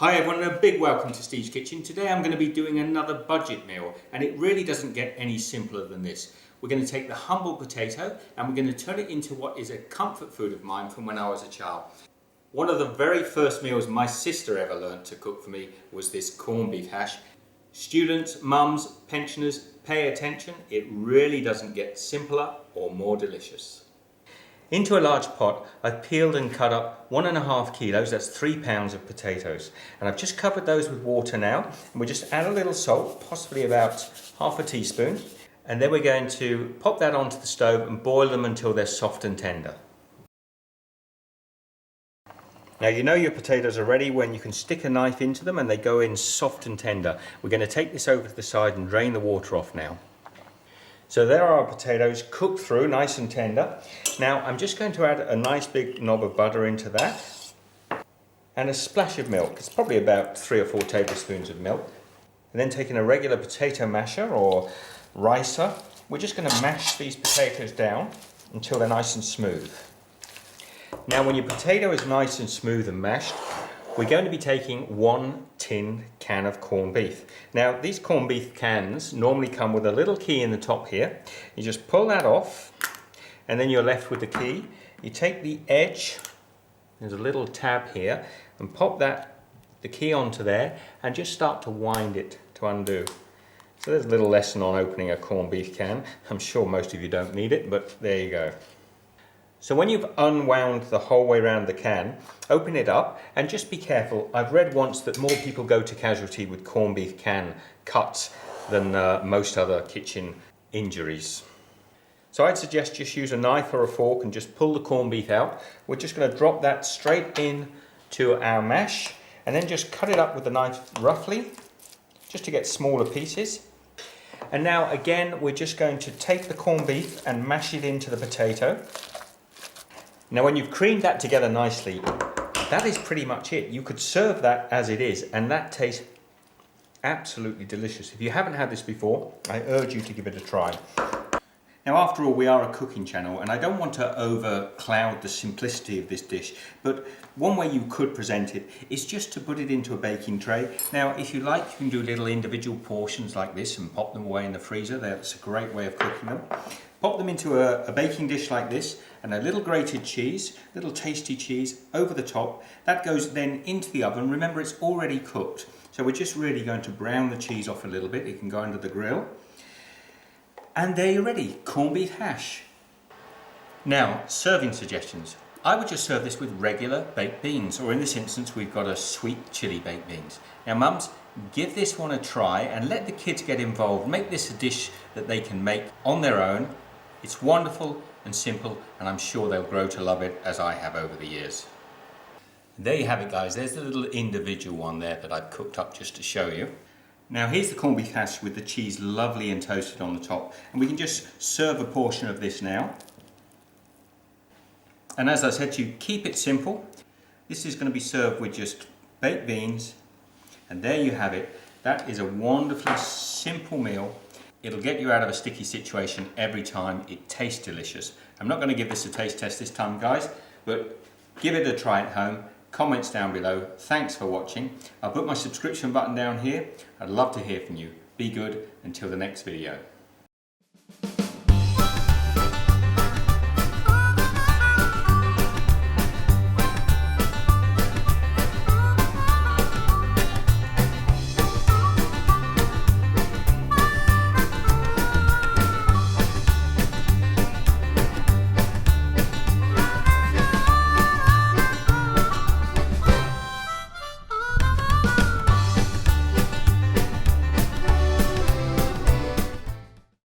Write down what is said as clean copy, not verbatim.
Hi everyone and a big welcome to Steve's Kitchen. Today I'm going to be doing another budget meal and it really doesn't get any simpler than this. We're going to take the humble potato and we're going to turn it into what is a comfort food of mine from when I was a child. One of the very first meals my sister ever learned to cook for me was this corned beef hash. Students, mums, pensioners, pay attention. It really doesn't get simpler or more delicious. Into a large pot, I've peeled and cut up 1.5 kilos, that's 3 pounds of potatoes. And I've just covered those with water now. And we just add a little salt, possibly about half a teaspoon. And then we're going to pop that onto the stove and boil them until they're soft and tender. Now you know your potatoes are ready when you can stick a knife into them and they go in soft and tender. We're going to take this over to the side and drain the water off now. So there are our potatoes cooked through, nice and tender. Now I'm just going to add a nice big knob of butter into that and a splash of milk. It's probably about 3 or 4 tablespoons of milk. And then taking a regular potato masher or ricer, we're just going to mash these potatoes down until they're nice and smooth. Now when your potato is nice and smooth and mashed, we're going to be taking 1 tin can of corned beef. Now these corned beef cans normally come with a little key in the top here. You just pull that off and then you're left with the key. You take the edge, there's a little tab here, and pop the key onto there and just start to wind it to undo. So there's a little lesson on opening a corned beef can. I'm sure most of you don't need it, but there you go. So when you've unwound the whole way around the can, open it up and just be careful. I've read once that more people go to casualty with corned beef can cuts than most other kitchen injuries. So I'd suggest just use a knife or a fork and just pull the corned beef out. We're just going to drop that straight in to our mash and then just cut it up with the knife roughly, just to get smaller pieces. And now again, we're just going to take the corned beef and mash it into the potato. Now when you've creamed that together nicely, that is pretty much it. You could serve that as it is and that tastes absolutely delicious. If you haven't had this before, I urge you to give it a try. Now after all, we are a cooking channel and I don't want to overcloud the simplicity of this dish, but one way you could present it is just to put it into a baking tray. Now if you like, you can do little individual portions like this and pop them away in the freezer. That's a great way of cooking them. Pop them into a baking dish like this and a little grated cheese, little tasty cheese over the top. That goes then into the oven. Remember, it's already cooked. So we're just really going to brown the cheese off a little bit. It can go under the grill. And there you're ready, corned beef hash. Now, serving suggestions. I would just serve this with regular baked beans, or in this instance, we've got a sweet chili baked beans. Now, mums, give this one a try and let the kids get involved. Make this a dish that they can make on their own. It's wonderful and simple, and I'm sure they'll grow to love it as I have over the years. There you have it, guys. There's the little individual one there that I've cooked up just to show you. Now here's the corned beef hash with the cheese lovely and toasted on the top, and we can just serve a portion of this now. And as I said to you, keep it simple. This is going to be served with just baked beans, and there you have it. That is a wonderfully simple meal. It'll get you out of a sticky situation every time. It tastes delicious. I'm not going to give this a taste test this time, guys, but give it a try at home. Comments down below. Thanks for watching. I'll put my subscription button down here. I'd love to hear from you. Be good until the next video.